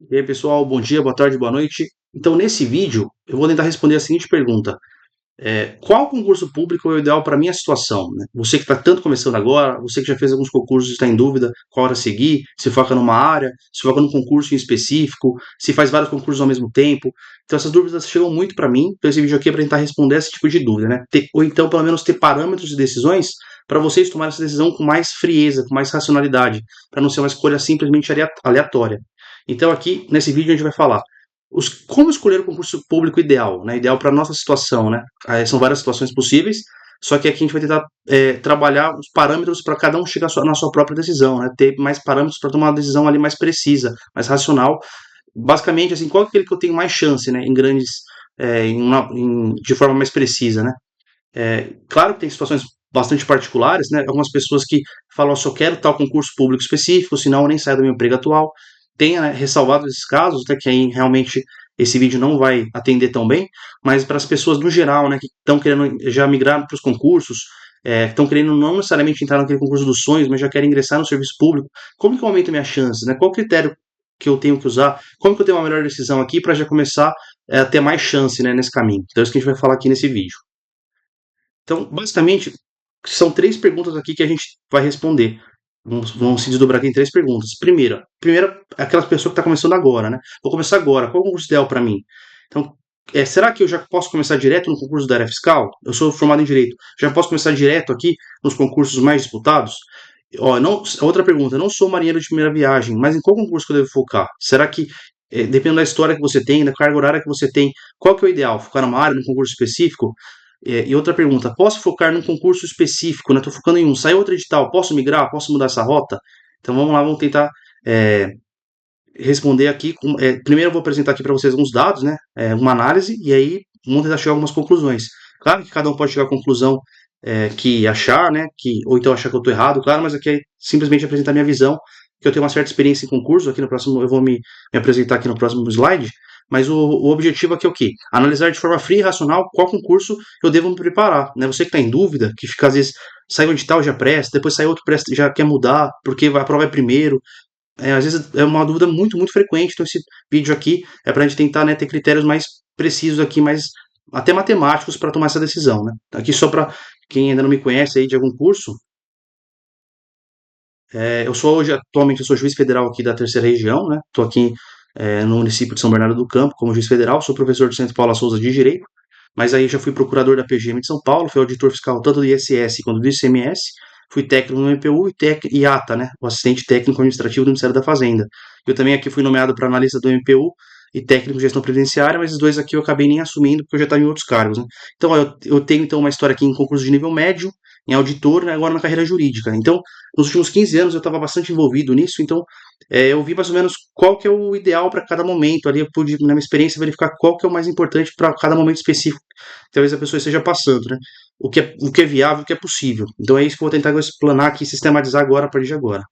E aí, pessoal, bom dia, boa tarde, boa noite. Então, nesse vídeo, eu vou tentar responder a seguinte pergunta: qual concurso público é o ideal para a minha situação, né? Você que está tanto começando agora, você que já fez alguns concursos e está em dúvida qual hora seguir, se foca numa área, se foca num concurso em específico, se faz vários concursos ao mesmo tempo. Então, essas dúvidas chegam muito para mim. Então, esse vídeo aqui é para tentar responder esse tipo de dúvida, né? Ou então, pelo menos, ter parâmetros de decisões para vocês tomarem essa decisão com mais frieza, com mais racionalidade, para não ser uma escolha simplesmente aleatória. Então, aqui nesse vídeo, a gente vai falar como escolher o concurso público ideal, né? Ideal para a nossa situação, né? São várias situações possíveis, só que aqui a gente vai tentar trabalhar os parâmetros para cada um chegar na sua própria decisão, né? Ter mais parâmetros para tomar uma decisão ali mais precisa, mais racional. Basicamente, assim, qual é aquele que eu tenho mais chance, né? Em grandes, de forma mais precisa, né? Claro que tem situações bastante particulares, né? Algumas pessoas que falam, eu só quero tal concurso público específico, senão eu nem saio do meu emprego atual. Tenha, né, ressalvado esses casos, até que aí realmente esse vídeo não vai atender tão bem, mas para as pessoas no geral, né, que estão querendo já migrar para os concursos, estão querendo não necessariamente entrar naquele concurso dos sonhos, mas já querem ingressar no serviço público, como que eu aumento minhas chances, né? Qual critério que eu tenho que usar? Como que eu tenho uma melhor decisão aqui para já começar a ter mais chance, né, nesse caminho? Então é isso que a gente vai falar aqui nesse vídeo. Então, basicamente, são três perguntas aqui que a gente vai responder. Vamos se desdobrar aqui em três perguntas. Primeira, aquela pessoa que está começando agora, né? Vou começar agora. Qual é o concurso ideal para mim? Então, será que eu já posso começar direto no concurso da área fiscal? Eu sou formado em direito. Já posso começar direto aqui nos concursos mais disputados? Ó, não, outra pergunta. Eu não sou marinheiro de primeira viagem, mas em qual concurso que eu devo focar? Será que, dependendo da história que você tem, da carga horária que você tem, qual que é o ideal? Focar numa área, num concurso específico? E outra pergunta, posso focar num concurso específico, né? Estou focando em um, sai outro edital, posso migrar, posso mudar essa rota? Então vamos lá, vamos tentar é, responder aqui. Primeiro eu vou apresentar aqui para vocês alguns dados, né? Uma análise, e aí vamos tentar chegar a algumas conclusões. Claro que cada um pode chegar à conclusão que achar, né? Ou então achar que eu estou errado, claro, mas aqui é simplesmente apresentar minha visão, que eu tenho uma certa experiência em concurso, aqui no próximo, eu vou me apresentar aqui no próximo slide, mas o objetivo aqui é o quê? Analisar de forma fria e racional qual concurso eu devo me preparar, né? Você que está em dúvida, que fica às vezes, sai um edital já presta, depois sai outro presta, já quer mudar, porque a prova é primeiro, às vezes é uma dúvida muito, muito frequente, então esse vídeo aqui é para a gente tentar, né, ter critérios mais precisos aqui, mais até matemáticos para tomar essa decisão, né? Aqui só para quem ainda não me conhece aí de algum curso, eu sou hoje, atualmente, eu sou juiz federal aqui da terceira região, né? Estou aqui no município de São Bernardo do Campo como juiz federal, sou professor do Centro Paula Souza de Direito, mas aí já fui procurador da PGM de São Paulo, fui auditor fiscal tanto do ISS quanto do ICMS, fui técnico no MPU e ATA, né? O assistente técnico administrativo do Ministério da Fazenda. Eu também aqui fui nomeado para analista do MPU e técnico de gestão previdenciária, mas os dois aqui eu acabei nem assumindo porque eu já estava em outros cargos, né? Então, ó, eu tenho então uma história aqui em concurso de nível médio, em auditor, né, agora na carreira jurídica. Então, nos últimos 15 anos eu estava bastante envolvido nisso, então eu vi mais ou menos qual que é o ideal para cada momento. Ali eu pude, na minha experiência, verificar qual que é o mais importante para cada momento específico que talvez a pessoa esteja passando, né? O que é viável, o que é possível. Então é isso que eu vou tentar explanar aqui, sistematizar agora, a partir de agora.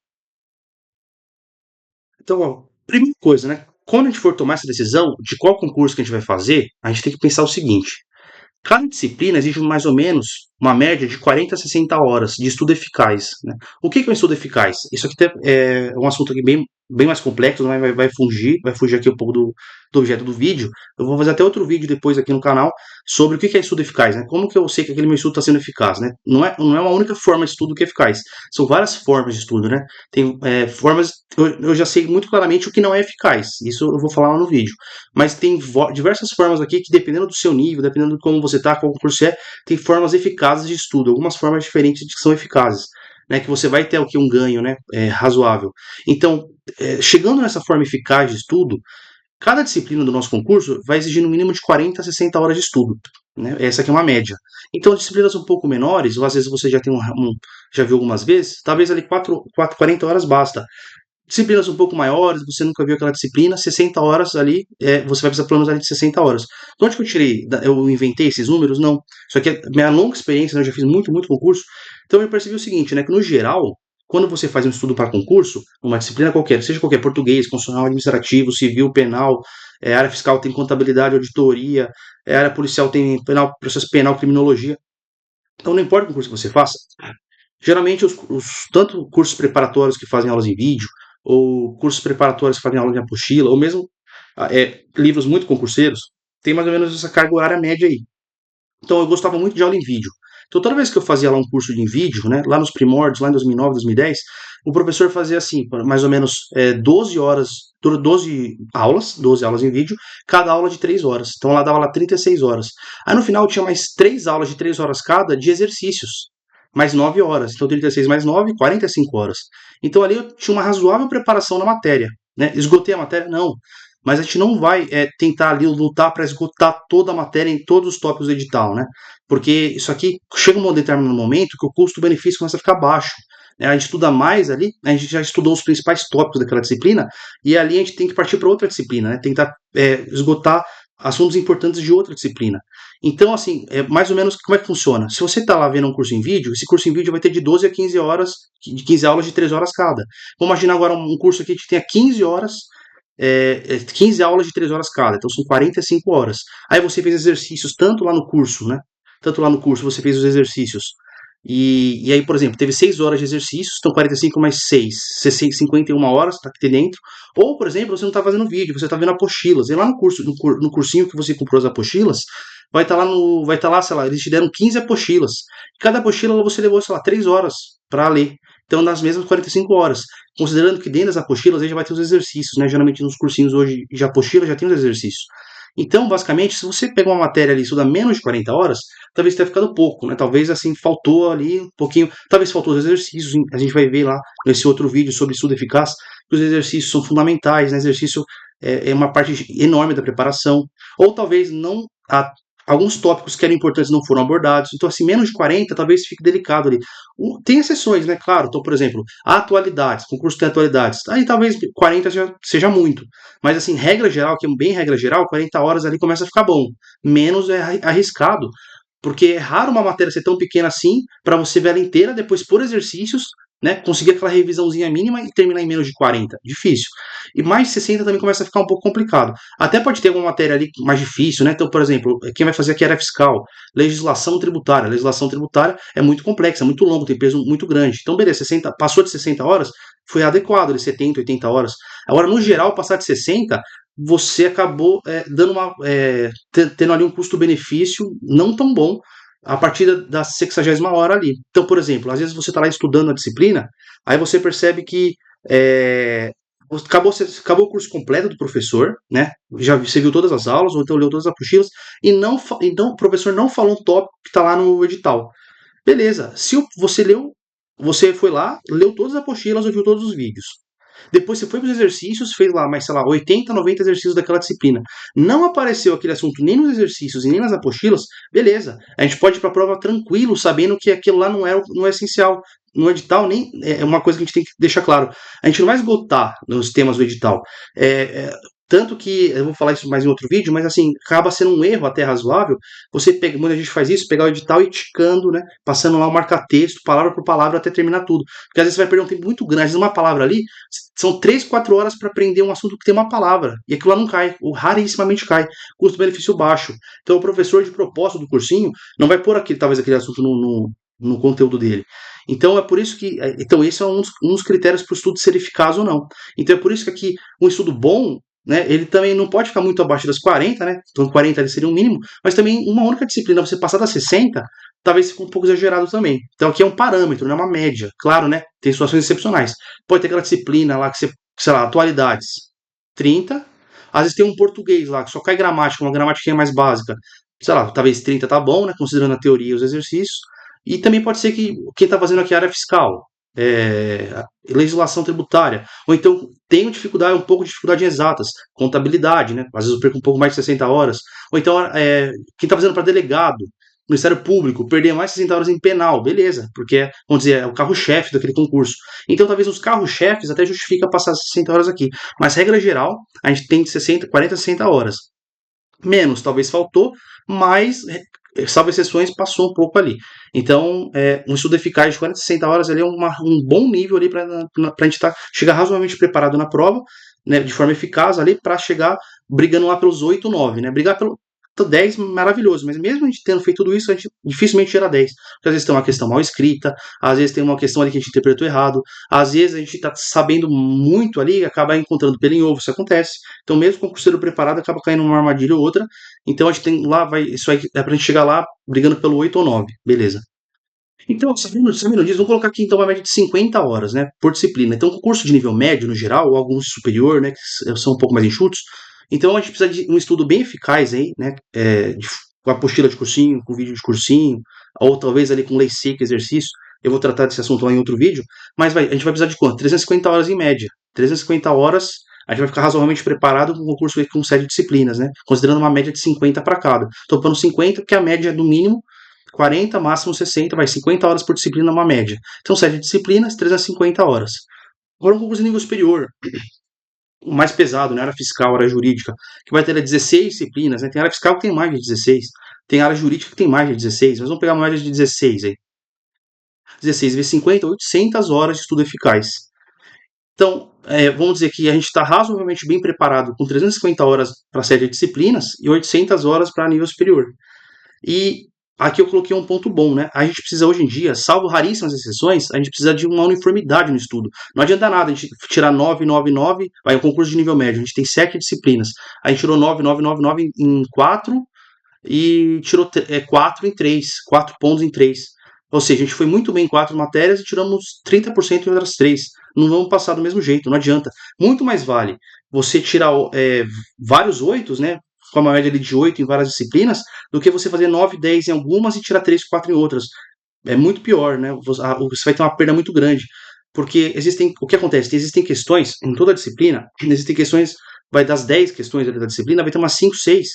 Então, ó, primeira coisa, né? Quando a gente for tomar essa decisão de qual concurso que a gente vai fazer, a gente tem que pensar o seguinte: cada disciplina exige mais ou menos uma média de 40 a 60 horas de estudo eficaz, né? O que é um estudo eficaz? Isso aqui é um assunto aqui bem mais complexo, né? Vai fugir aqui um pouco do objeto do vídeo. Eu vou fazer até outro vídeo depois aqui no canal sobre o que é estudo eficaz, né? Como que eu sei que aquele meu estudo está sendo eficaz, né? Não é uma única forma de estudo que é eficaz. São várias formas de estudo, né? Tem formas, eu já sei muito claramente o que não é eficaz. Isso eu vou falar lá no vídeo. Mas tem diversas formas aqui que, dependendo do seu nível, dependendo de como você está, qual concurso é, tem formas eficazes de estudo, algumas formas diferentes de que são eficazes, né? Que você vai ter aqui um ganho, né? Razoável. Então, chegando nessa forma eficaz de estudo, cada disciplina do nosso concurso vai exigir no mínimo de 40 a 60 horas de estudo, né? Essa aqui é uma média. Então, disciplinas um pouco menores, ou às vezes você já tem já viu algumas vezes, talvez ali 40 horas basta. Disciplinas um pouco maiores, você nunca viu aquela disciplina, 60 horas ali, você vai precisar pelo menos ali de 60 horas. De onde que eu tirei? Eu inventei esses números? Não. Isso aqui é minha longa experiência, né? Eu já fiz muito, muito concurso. Então eu percebi o seguinte, né? Que no geral, quando você faz um estudo para concurso, uma disciplina qualquer, seja qualquer, português, constitucional, administrativo, civil, penal, área fiscal tem contabilidade, auditoria, área policial tem penal, processo penal, criminologia. Então não importa o concurso que você faça, geralmente tanto cursos preparatórios que fazem aulas em vídeo, ou cursos preparatórios que fazem aula de apostila, ou mesmo livros muito concurseiros, tem mais ou menos essa carga horária média aí. Então eu gostava muito de aula em vídeo. Então toda vez que eu fazia lá um curso de vídeo, né, lá nos primórdios, lá em 2009, 2010, o professor fazia assim, mais ou menos 12 horas, 12 aulas em vídeo, cada aula de 3 horas. Então ela dava lá 36 horas. Aí no final tinha mais 3 aulas de 3 horas cada de exercícios, mais 9 horas. Então 36 mais 9, 45 horas. Então ali eu tinha uma razoável preparação na matéria. Né? Esgotei a matéria? Não. Mas a gente não vai tentar ali lutar para esgotar toda a matéria em todos os tópicos do edital, né? Porque isso aqui chega um determinado momento que o custo-benefício começa a ficar baixo. Né? A gente estuda mais ali, a gente já estudou os principais tópicos daquela disciplina, e ali a gente tem que partir para outra disciplina, né? Tentar esgotar assuntos importantes de outra disciplina. Então, assim, é mais ou menos como é que funciona. Se você está lá vendo um curso em vídeo, esse curso em vídeo vai ter de 12 a 15 horas, de 15 aulas de 3 horas cada. Vamos imaginar agora um curso aqui que tenha 15 horas 15 aulas de 3 horas cada, então são 45 horas. Aí você fez exercícios tanto lá no curso, né? Tanto lá no curso você fez os exercícios. E aí, por exemplo, teve 6 horas de exercícios, então 45 mais 6, 51 horas, tá aqui dentro. Ou, por exemplo, você não está fazendo vídeo, você está vendo apostilas. E lá no curso, no cursinho que você comprou as apostilas, vai estar lá, sei lá, eles te deram 15 apostilas. Cada apostila você levou, sei lá, 3 horas para ler. Então, nas mesmas 45 horas. Considerando que dentro das apostilas aí já vai ter os exercícios, né? Geralmente nos cursinhos hoje de apostila já tem os exercícios. Então, basicamente, se você pegar uma matéria ali e estudar menos de 40 horas, talvez tenha ficado pouco, né? Talvez, assim, faltou ali um pouquinho, talvez faltou os exercícios, a gente vai ver lá nesse outro vídeo sobre estudo eficaz, que os exercícios são fundamentais, né? Exercício é uma parte enorme da preparação, ou talvez não, alguns tópicos que eram importantes não foram abordados, então, assim, menos de 40 talvez fique delicado ali. Tem exceções, né? Claro, então, por exemplo, atualidades, concurso tem atualidades, aí talvez 40 seja muito, mas assim, regra geral, que é bem regra geral, 40 horas ali começa a ficar bom. Menos é arriscado, porque é raro uma matéria ser tão pequena assim, para você ver ela inteira, depois por exercícios, né, conseguir aquela revisãozinha mínima e terminar em menos de 40. Difícil. E mais de 60 também começa a ficar um pouco complicado. Até pode ter alguma matéria ali mais difícil, né? Então, por exemplo, quem vai fazer aqui era fiscal, legislação tributária. A legislação tributária é muito complexa, muito longo, tem peso muito grande. Então, beleza, 60, passou de 60 horas, foi adequado, de 70, 80 horas. Agora, no geral, passar de 60, você acabou tendo ali um custo-benefício não tão bom a partir da 60ª hora ali. Então, por exemplo, às vezes você está lá estudando a disciplina, aí você percebe que acabou o curso completo do professor, né? Já você viu todas as aulas, ou então leu todas as apostilas, então o professor não falou um tópico que está lá no edital. Beleza, se você leu, você foi lá, leu todas as apostilas, ouviu todos os vídeos. Depois você foi para os exercícios, fez lá mais, sei lá, 80, 90 exercícios daquela disciplina. Não apareceu aquele assunto nem nos exercícios e nem nas apostilas, beleza. A gente pode ir para a prova tranquilo, sabendo que aquilo lá não é essencial. No edital, nem é uma coisa que a gente tem que deixar claro. A gente não vai esgotar nos temas do edital. Tanto que, eu vou falar isso mais em outro vídeo, mas assim, acaba sendo um erro até razoável, muita gente faz isso, pegar o edital e ticando, né, passando lá o marca-texto, palavra por palavra, até terminar tudo. Porque às vezes você vai perder um tempo muito grande, às vezes uma palavra ali, são 3, 4 horas para aprender um assunto que tem uma palavra, e aquilo lá não cai, ou rarissimamente cai, custo-benefício baixo. Então o professor de propósito do cursinho não vai pôr talvez aquele assunto no conteúdo dele. Então é por isso que. Então, esse é um dos critérios para o estudo ser eficaz ou não. Então é por isso que aqui um estudo bom, né, ele também não pode ficar muito abaixo das 40, né? Então 40 ali seria o mínimo, mas também uma única disciplina, você passar das 60, talvez fique um pouco exagerado também. Então aqui é um parâmetro, não é uma média. Claro, né? Tem situações excepcionais. Pode ter aquela disciplina lá que você, sei lá, atualidades, 30. Às vezes tem um português lá que só cai gramática, uma gramática mais básica. Sei lá, talvez 30 tá bom, né? Considerando a teoria e os exercícios. E também pode ser que quem está fazendo aqui é a área fiscal, legislação tributária, ou então tenho dificuldade, um pouco de dificuldade em exatas, contabilidade, né? Às vezes eu perco um pouco mais de 60 horas, ou então quem está fazendo para delegado, Ministério Público, perder mais de 60 horas em penal, beleza, porque vamos dizer, é o carro-chefe daquele concurso. Então talvez os carros-chefes até justifica passar 60 horas aqui, mas regra geral, a gente tem de 60, 40 a 60 horas. Menos, talvez faltou, mas salvo exceções, passou um pouco ali. Então, um estudo eficaz de 40 a 60 horas ali é um bom nível ali para a gente chegar razoavelmente preparado na prova, né, de forma eficaz ali, para chegar brigando lá pelos 8, 9, né? Brigar 10 maravilhoso, mas mesmo a gente tendo feito tudo isso, a gente dificilmente tira 10. Porque às vezes tem uma questão mal escrita, às vezes tem uma questão ali que a gente interpretou errado, às vezes a gente está sabendo muito ali e acaba encontrando pelo em ovo, isso acontece. Então, mesmo com o concurseiro preparado, acaba caindo numa armadilha ou outra. Então, a gente tem lá, isso aí é pra gente chegar lá brigando pelo 8 ou 9, beleza. Então, sabendo disso, vamos colocar aqui então uma média de 50 horas, né, por disciplina. Então, concurso de nível médio, no geral, ou alguns superior, né, que são um pouco mais enxutos, então a gente precisa de um estudo bem eficaz aí, né, com apostila de cursinho, com vídeo de cursinho, ou talvez ali com lei seca, exercício. Eu vou tratar desse assunto lá em outro vídeo, mas a gente vai precisar de quanto? 350 horas em média. 350 horas, a gente vai ficar razoavelmente preparado com um concurso aí com 7 disciplinas, né, considerando uma média de 50 para cada. Estou pondo 50, que é a média do mínimo 40, máximo 60, vai 50 horas por disciplina, uma média. Então, 7 disciplinas, 350 horas. Agora, um concurso de nível superior, o mais pesado, né? Área fiscal, área jurídica, que vai ter 16 disciplinas, né? Tem área fiscal que tem mais de 16, tem área jurídica que tem mais de 16, mas vamos pegar uma média de 16 aí. 16 vezes 50, 800 horas de estudo eficaz. Então, vamos dizer que a gente está razoavelmente bem preparado com 350 horas para 7 disciplinas e 800 horas para nível superior. E aqui eu coloquei um ponto bom, né? A gente precisa hoje em dia, salvo raríssimas exceções, a gente precisa de uma uniformidade no estudo. Não adianta nada a gente tirar 9, 9, 9, vai um concurso de nível médio, a gente tem 7 disciplinas. A gente tirou 9, 9, 9, 9 em 4 e tirou 4 em 3, 4 pontos em 3. Ou seja, a gente foi muito bem em 4 matérias e tiramos 30% em outras 3. Não vamos passar do mesmo jeito, não adianta. Muito mais vale você tirar vários 8, né? Com uma média ali de 8 em várias disciplinas, do que você fazer 9, 10 em algumas e tirar 3, 4 em outras. É muito pior, né? Você vai ter uma perda muito grande. Porque o que acontece? Existem questões, em toda a disciplina, existem questões, vai das 10 questões da disciplina, vai ter umas 5, 6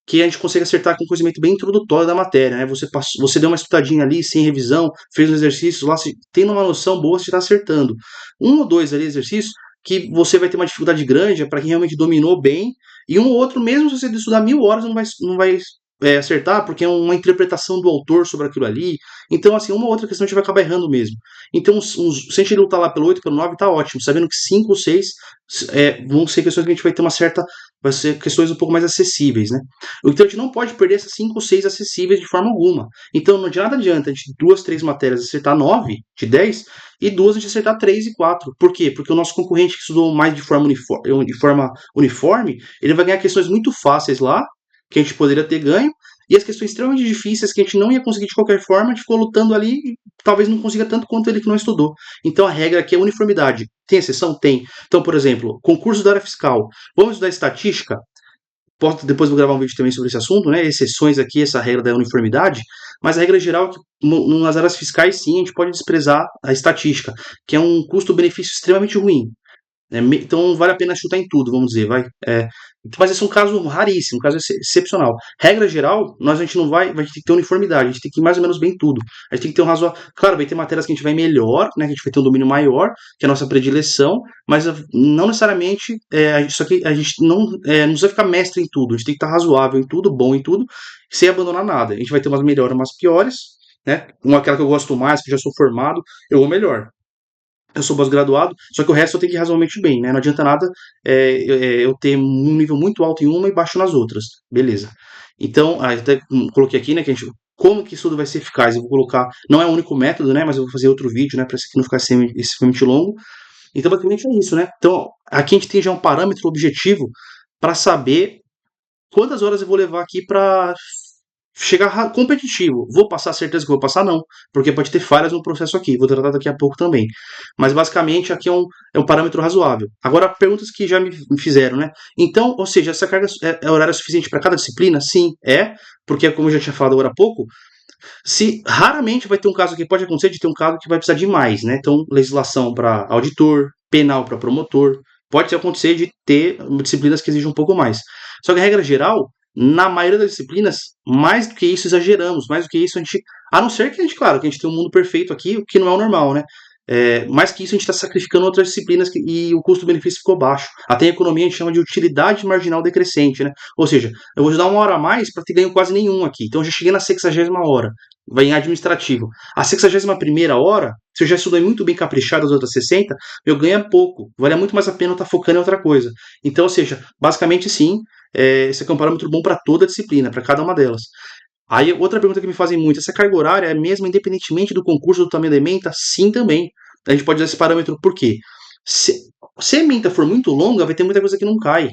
que a gente consegue acertar com um conhecimento bem introdutório da matéria, né? Você deu uma estudadinha ali, sem revisão, fez um exercício lá, tendo uma noção boa, você está acertando. Um ou dois ali exercícios que você vai ter uma dificuldade grande para quem realmente dominou bem, e um ou outro, mesmo se você estudar 1000 horas, não vai acertar, porque é uma interpretação do autor sobre aquilo ali. Então, assim, uma ou outra questão a gente vai acabar errando mesmo. Então, se a gente lutar lá pelo 8, pelo 9, tá ótimo, sabendo que 5 ou 6 vão ser questões que a gente vai ter uma certa. Vai ser questões um pouco mais acessíveis, né? Então a gente não pode perder essas 5 ou 6 acessíveis de forma alguma. Então não de nada adianta a gente de 2, 3 matérias acertar 9 de 10 e 2 a gente acertar 3 e 4. Por quê? Porque o nosso concorrente que estudou mais de forma uniforme, ele vai ganhar questões muito fáceis lá, que a gente poderia ter ganho, e as questões extremamente difíceis que a gente não ia conseguir de qualquer forma, a gente ficou lutando ali e talvez não consiga tanto quanto ele que não estudou. Então a regra aqui é uniformidade. Tem exceção? Tem. Então, por exemplo, concurso da área fiscal. Vamos estudar estatística? Depois vou gravar um vídeo também sobre esse assunto, né? Exceções aqui, essa regra da uniformidade, mas a regra geral é que nas áreas fiscais, sim, a gente pode desprezar a estatística, que é um custo-benefício extremamente ruim. Então vale a pena chutar em tudo, vamos dizer, vai. Mas esse é um caso raríssimo, um caso excepcional. Regra geral, a gente não vai ter que ter uniformidade, a gente tem que ir mais ou menos bem tudo. A gente tem que ter um razoável. Claro, vai ter matérias que a gente vai melhor, né? Que a gente vai ter um domínio maior, que é a nossa predileção, mas não necessariamente isso aqui a gente não precisa ficar mestre em tudo, a gente tem que estar razoável em tudo, bom em tudo, sem abandonar nada. A gente vai ter umas melhores, umas piores, né? Aquela que eu gosto mais, que já sou formado, eu vou melhor. Eu sou pós-graduado, só que o resto eu tenho que ir razoavelmente bem, né? Não adianta nada eu ter um nível muito alto em uma e baixo nas outras. Beleza. Então, até coloquei aqui, né, que como que isso tudo vai ser eficaz? Eu vou colocar, não é o único método, né, mas eu vou fazer outro vídeo, né, para isso aqui não ficar extremamente longo. Então, basicamente é isso, né? Então, aqui a gente tem já um parâmetro objetivo para saber quantas horas eu vou levar aqui para chegar competitivo. Vou passar, certeza que vou passar? Não, porque pode ter falhas no processo aqui, vou tratar daqui a pouco também. Mas basicamente aqui é um parâmetro razoável. Agora, perguntas que já me fizeram, né? Então, ou seja, essa carga é horário suficiente para cada disciplina? Sim, porque como eu já tinha falado agora há pouco, se raramente vai ter um caso que pode acontecer de ter um caso que vai precisar de mais, né? Então, legislação para auditor, penal para promotor, pode acontecer de ter disciplinas que exigem um pouco mais. Só que a regra geral, na maioria das disciplinas, mais do que isso exageramos, mais do que isso a gente, a não ser que a gente, claro, que a gente tem um mundo perfeito aqui, o que não é o normal, né? Mais que isso a gente está sacrificando outras disciplinas e o custo-benefício ficou baixo. Até em economia a gente chama de utilidade marginal decrescente, né? Ou seja, eu vou estudar uma hora a mais para ter ganho quase nenhum aqui. Então eu já cheguei na 60ª hora, vai em administrativo. A 61ª hora, se eu já estudei muito bem caprichado as outras 60, eu ganho pouco. Vale muito mais a pena eu estar focando em outra coisa. Então, ou seja, basicamente sim, esse aqui é um parâmetro bom para toda a disciplina, para cada uma delas. Aí, outra pergunta que me fazem muito, essa carga horária é mesmo independentemente do concurso do tamanho da ementa? Sim, também. A gente pode usar esse parâmetro por quê? Se, se a ementa for muito longa, vai ter muita coisa que não cai.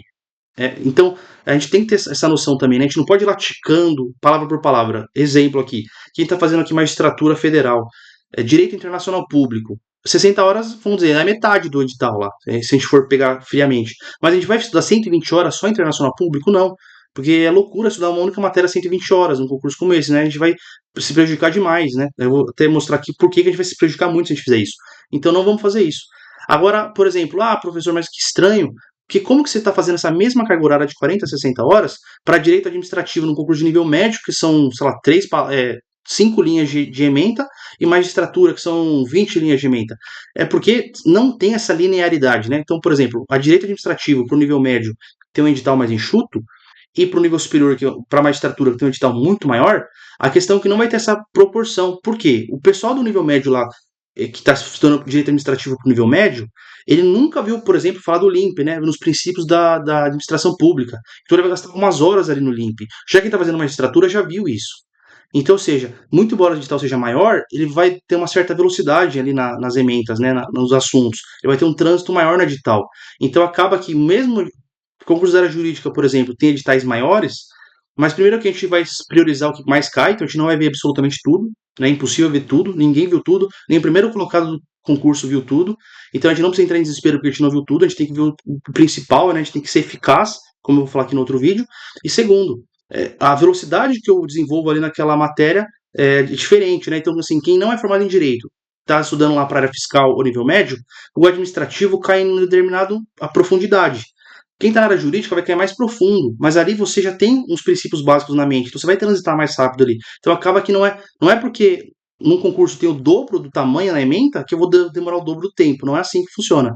Então, a gente tem que ter essa noção também, né? A gente não pode ir lá ticando palavra por palavra. Exemplo aqui, quem está fazendo aqui magistratura federal, direito internacional público, 60 horas, vamos dizer, é metade do edital lá, se a gente for pegar friamente. Mas a gente vai estudar 120 horas só internacional público? Não. Porque é loucura estudar uma única matéria 120 horas num concurso como esse, né? A gente vai se prejudicar demais, né? Eu vou até mostrar aqui por que a gente vai se prejudicar muito se a gente fizer isso. Então não vamos fazer isso. Agora, por exemplo, professor, mas que estranho. Porque como que você está fazendo essa mesma carga horária de 40 a 60 horas para direito administrativo no concurso de nível médio, que são, sei lá, 5 linhas de ementa, e magistratura, que são 20 linhas de ementa? É porque não tem essa linearidade, né? Então, por exemplo, a direito administrativo para o nível médio tem um edital mais enxuto, e para o nível superior, para a magistratura, que tem um edital muito maior, a questão é que não vai ter essa proporção. Por quê? O pessoal do nível médio lá, que está estudando direito administrativo para o nível médio, ele nunca viu, por exemplo, falar do LIMP, né, nos princípios da administração pública. Então ele vai gastar umas horas ali no LIMP. Já quem está fazendo magistratura já viu isso. Então, ou seja, muito embora o edital seja maior, ele vai ter uma certa velocidade ali nas ementas, né, nos assuntos. Ele vai ter um trânsito maior no edital. Então acaba que mesmo concurso da área jurídica, por exemplo, tem editais maiores, mas primeiro que a gente vai priorizar o que mais cai, então a gente não vai ver absolutamente tudo, né? É impossível ver tudo, ninguém viu tudo, nem o primeiro colocado do concurso viu tudo, então a gente não precisa entrar em desespero porque a gente não viu tudo, a gente tem que ver o principal, né? A gente tem que ser eficaz, como eu vou falar aqui no outro vídeo, e segundo, a velocidade que eu desenvolvo ali naquela matéria é diferente, né? Então, assim, quem não é formado em direito, está estudando lá para a área fiscal ou nível médio, o administrativo cai em determinada profundidade. Quem está na área jurídica vai cair mais profundo, mas ali você já tem uns princípios básicos na mente, então você vai transitar mais rápido ali. Então acaba que não é porque num concurso tem o dobro do tamanho na ementa que eu vou demorar o dobro do tempo. Não é assim que funciona.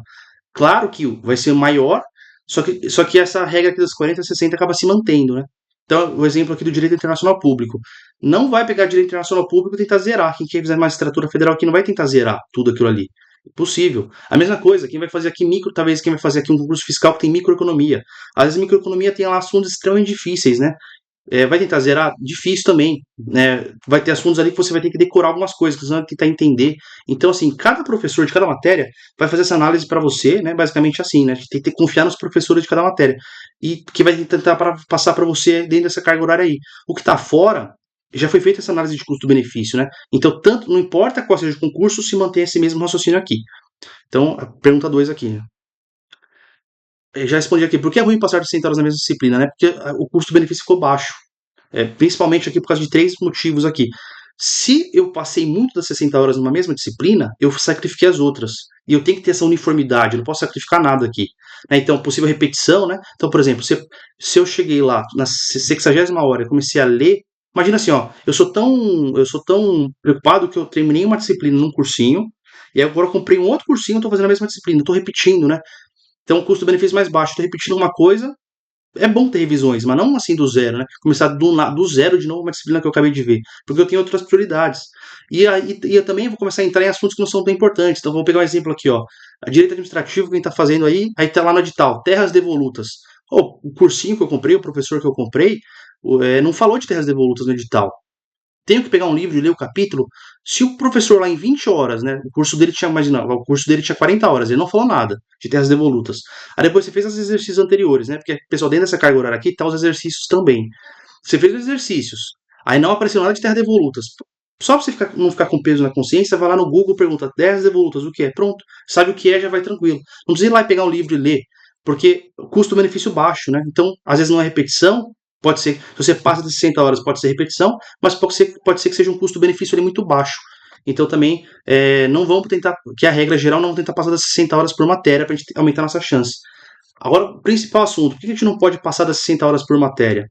Claro que vai ser maior, só que essa regra aqui das 40 a 60 acaba se mantendo, né? Então, o exemplo aqui do direito internacional público. Não vai pegar direito internacional público e tentar zerar. Quem quer fazer magistratura federal aqui não vai tentar zerar tudo aquilo ali. Impossível. A mesma coisa, quem vai fazer aqui talvez quem vai fazer aqui um concurso fiscal que tem microeconomia. Às vezes microeconomia tem lá assuntos extremamente difíceis, né? Vai tentar zerar? Difícil também, né? Vai ter assuntos ali que você vai ter que decorar algumas coisas, que você vai tentar entender. Então, assim, cada professor de cada matéria vai fazer essa análise para você, né? Basicamente assim, né? A gente tem que confiar nos professores de cada matéria e que vai tentar passar para você dentro dessa carga horária aí. O que está fora já foi feita essa análise de custo-benefício, né? Então, tanto não importa qual seja o concurso, se mantém esse mesmo raciocínio aqui. Então, a pergunta 2 aqui, né? Eu já respondi aqui, por que é ruim passar de 60 horas na mesma disciplina, né? Porque o custo-benefício ficou baixo. Principalmente aqui por causa de três motivos aqui. Se eu passei muito das 60 horas numa mesma disciplina, eu sacrifiquei as outras. E eu tenho que ter essa uniformidade, eu não posso sacrificar nada aqui. Né? Então, possível repetição, né? Então, por exemplo, se eu cheguei lá na 60ª hora e comecei a ler, imagina assim, ó, eu sou tão preocupado que eu terminei uma disciplina num cursinho, e agora eu comprei um outro cursinho e estou fazendo a mesma disciplina, estou repetindo, né? Então, o custo-benefício mais baixo, estou repetindo uma coisa, é bom ter revisões, mas não assim do zero, né? Começar do zero de novo uma disciplina que eu acabei de ver, porque eu tenho outras prioridades. E eu também vou começar a entrar em assuntos que não são tão importantes. Então, vou pegar um exemplo aqui, ó. A direito administrativo, quem está fazendo aí tá lá no edital, terras devolutas. Oh, o cursinho que eu comprei, o professor que eu comprei, não falou de terras devolutas no edital. Tenho que pegar um livro e ler o capítulo. Se o professor lá em 20 horas, né? O curso dele tinha, imagina, o curso dele tinha 40 horas, ele não falou nada de terras devolutas. Aí depois você fez os exercícios anteriores, né? Porque, pessoal, dentro dessa carga horária aqui tá os exercícios também. Você fez os exercícios, aí não apareceu nada de terras devolutas. Só pra você não ficar com peso na consciência, vai lá no Google, pergunta terras devolutas, o que é? Pronto. Sabe o que é, já vai tranquilo. Não precisa ir lá e pegar um livro e ler, porque custo-benefício baixo, né? Então, às vezes não é repetição, pode ser, se você passa de 60 horas, pode ser repetição, mas pode ser que seja um custo-benefício ali muito baixo. Então também não vamos tentar, que é a regra geral, não vamos tentar passar das 60 horas por matéria para a gente aumentar a nossa chance. Agora, o principal assunto, por que a gente não pode passar das 60 horas por matéria?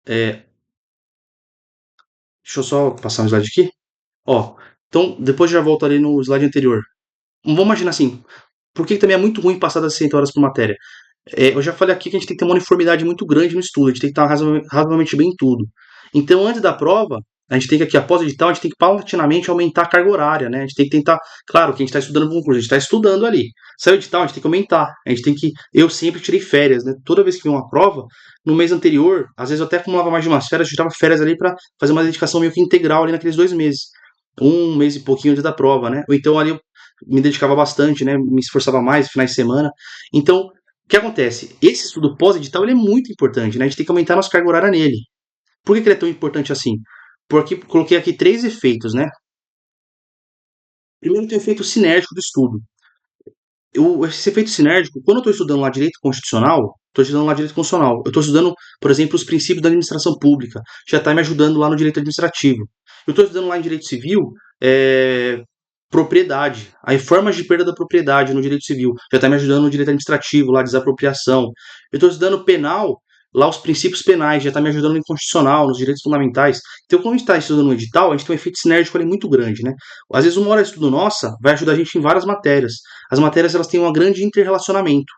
É, deixa eu só passar um slide aqui. Ó, então, depois já volto ali no slide anterior. Vamos imaginar assim, por que também é muito ruim passar das 60 horas por matéria? Eu já falei aqui que a gente tem que ter uma uniformidade muito grande no estudo, a gente tem que estar razoavelmente bem em tudo. Então, antes da prova, A gente tem que aqui, após o edital, a gente tem que paulatinamente aumentar a carga horária, né? A gente tem que tentar, claro que a gente está estudando para o concurso, a gente está estudando ali. Saiu o edital, a gente tem que aumentar. A gente tem que. Eu sempre tirei férias, né? Toda vez que vinha uma prova, no mês anterior, às vezes eu até acumulava mais de umas férias, eu tirava férias ali para fazer uma dedicação meio que integral ali naqueles 2 meses. Um mês e pouquinho antes da prova, né? Ou então ali eu me dedicava bastante, né? Me esforçava mais, finais de semana. Então, o que acontece? Esse estudo pós-edital ele é muito importante, né? A gente tem que aumentar a nossa carga horária nele. Por que, que ele é tão importante assim? Porque coloquei aqui três efeitos, né? Primeiro tem o efeito sinérgico do estudo. Esse efeito sinérgico, quando eu estou estudando lá direito constitucional, estou estudando lá direito constitucional. Eu estou estudando, por exemplo, os princípios da administração pública. Já está me ajudando lá no direito administrativo. Eu estou estudando lá em direito civil, propriedade. Aí formas de perda da propriedade no direito civil. Já está me ajudando no direito administrativo, lá desapropriação. Eu estou estudando penal, lá os princípios penais. Já está me ajudando no constitucional, nos direitos fundamentais. Então, quando a gente está estudando no edital, a gente tem um efeito sinérgico ali muito grande, né? Às vezes uma hora de estudo nossa vai ajudar a gente em várias matérias. As matérias elas têm um grande interrelacionamento.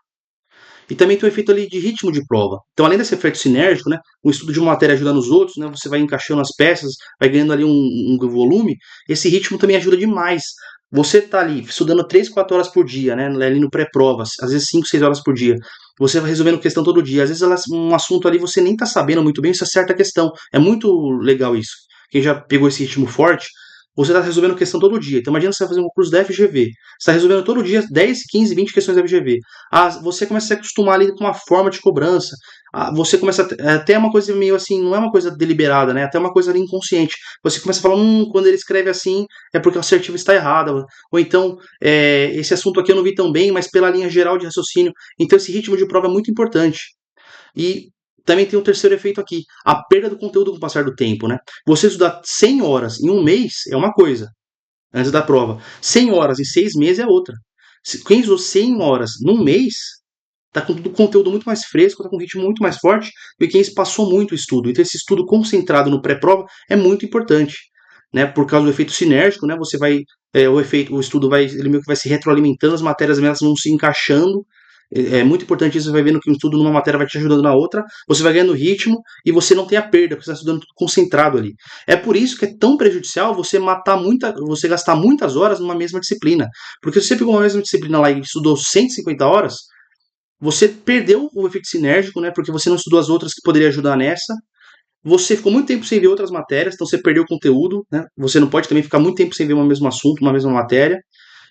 E também tem o efeito ali de ritmo de prova. Então, além desse efeito sinérgico, né, o estudo de uma matéria ajuda nos outros, né, você vai encaixando as peças, vai ganhando ali um volume, esse ritmo também ajuda demais. Você está ali estudando 3, 4 horas por dia, né, ali no pré-prova, às vezes 5, 6 horas por dia. Você vai resolvendo questão todo dia. Às vezes um assunto ali você nem está sabendo muito bem, você acerta a questão. É muito legal isso. Quem já pegou esse ritmo forte, você está resolvendo questão todo dia. Então imagina você vai fazer um curso da FGV. Você está resolvendo todo dia 10, 15, 20 questões da FGV. Você começa a se acostumar ali com uma forma de cobrança. Você começa até uma coisa meio assim, não é uma coisa deliberada, né? Até uma coisa ali inconsciente. Você começa a falar, quando ele escreve assim, é porque a assertiva está errada. Ou então, esse assunto aqui eu não vi tão bem, mas pela linha geral de raciocínio. Então esse ritmo de prova é muito importante. E também tem um terceiro efeito aqui, a perda do conteúdo com o passar do tempo, né? Você estudar 100 horas em um mês é uma coisa, antes da prova. 100 horas em 6 meses é outra. Quem estudou 100 horas num mês, tá com o conteúdo muito mais fresco, tá com um ritmo muito mais forte do que quem passou muito o estudo. Então esse estudo concentrado no pré-prova é muito importante, né? Por causa do efeito sinérgico, né? Você vai o estudo vai ele meio que vai se retroalimentando, as matérias elas vão se encaixando. É muito importante isso, você vai vendo que um estudo numa matéria vai te ajudando na outra, você vai ganhando ritmo e você não tem a perda, porque você está estudando tudo concentrado ali. É por isso que é tão prejudicial você gastar muitas horas numa mesma disciplina. Porque se você pegou uma mesma disciplina lá e estudou 150 horas, você perdeu o efeito sinérgico, né? Porque você não estudou as outras que poderiam ajudar nessa. Você ficou muito tempo sem ver outras matérias, então você perdeu o conteúdo, né? Você não pode também ficar muito tempo sem ver um mesmo assunto, uma mesma matéria.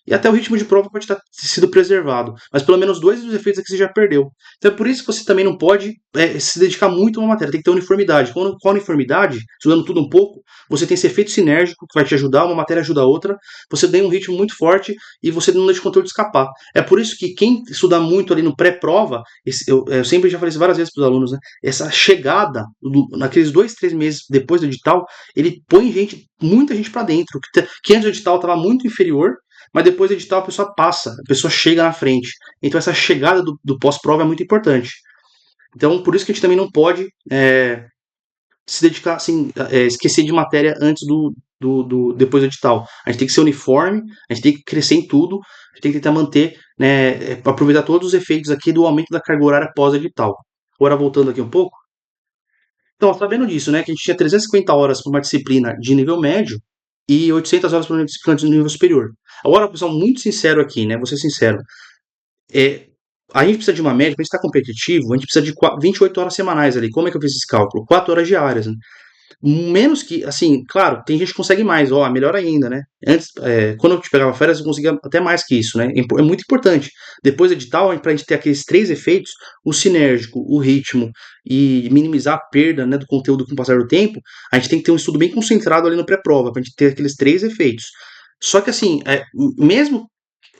E até o ritmo de prova pode ter sido preservado. Mas pelo menos dois dos efeitos aqui você já perdeu. Então é por isso que você também não pode se dedicar muito a uma matéria. Tem que ter uniformidade. Com a uniformidade, estudando tudo um pouco, você tem esse efeito sinérgico que vai te ajudar, uma matéria ajuda a outra. Você tem um ritmo muito forte e você não deixa o conteúdo escapar. É por isso que quem estudar muito ali no pré-prova, eu sempre já falei isso várias vezes para os alunos, né? Essa chegada, naqueles 2, 3 meses depois do edital, ele põe muita gente para dentro. Que antes do edital estava muito inferior, mas depois do edital a pessoa passa, a pessoa chega na frente. Então essa chegada do pós-prova é muito importante. Então por isso que a gente também não pode se dedicar, assim, esquecer de matéria antes depois do edital. A gente tem que ser uniforme, a gente tem que crescer em tudo, a gente tem que tentar manter, né, aproveitar todos os efeitos aqui do aumento da carga horária pós-edital. Agora voltando aqui um pouco. Então, sabendo disso, né, que a gente tinha 350 horas para uma disciplina de nível médio e 800 horas para uma disciplina de nível superior. Agora, pessoal, muito sincero aqui, né, vou ser sincero. É, a gente precisa de uma média, para a gente estar competitivo, a gente precisa de 28 horas semanais ali. Como é que eu fiz esse cálculo? 4 horas diárias, né? Menos que, assim, claro, tem gente que consegue mais, ó, melhor ainda, né? Antes, quando eu te pegava férias, eu conseguia até mais que isso, né? É muito importante. Depois do edital, pra gente ter aqueles três efeitos, o sinérgico, o ritmo e minimizar a perda, né, do conteúdo com o passar do tempo, a gente tem que ter um estudo bem concentrado ali no pré-prova, pra gente ter aqueles três efeitos. Só que assim, mesmo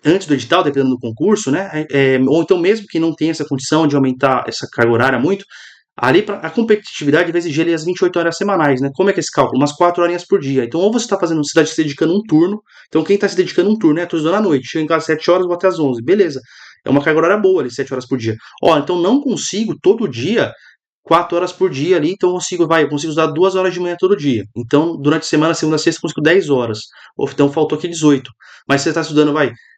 antes do edital, dependendo do concurso, né? Ou então mesmo que não tenha essa condição de aumentar essa carga horária muito, ali a competitividade vai exigir ali as 28 horas semanais, né? Como é que é esse cálculo? Umas 4 horinhas por dia. Então, ou você está fazendo, você está se dedicando um turno. Então, quem está se dedicando um turno, né? Estou estudando à noite, chego em casa às 7 horas, vou até às 11. Beleza. É uma carga horária boa ali, 7 horas por dia. Ó, então não consigo todo dia 4 horas por dia ali, então eu consigo usar 2 horas de manhã todo dia. Então, durante a semana, segunda a sexta, eu consigo 10 horas. Ou então faltou aqui 18. Mas você está estudando,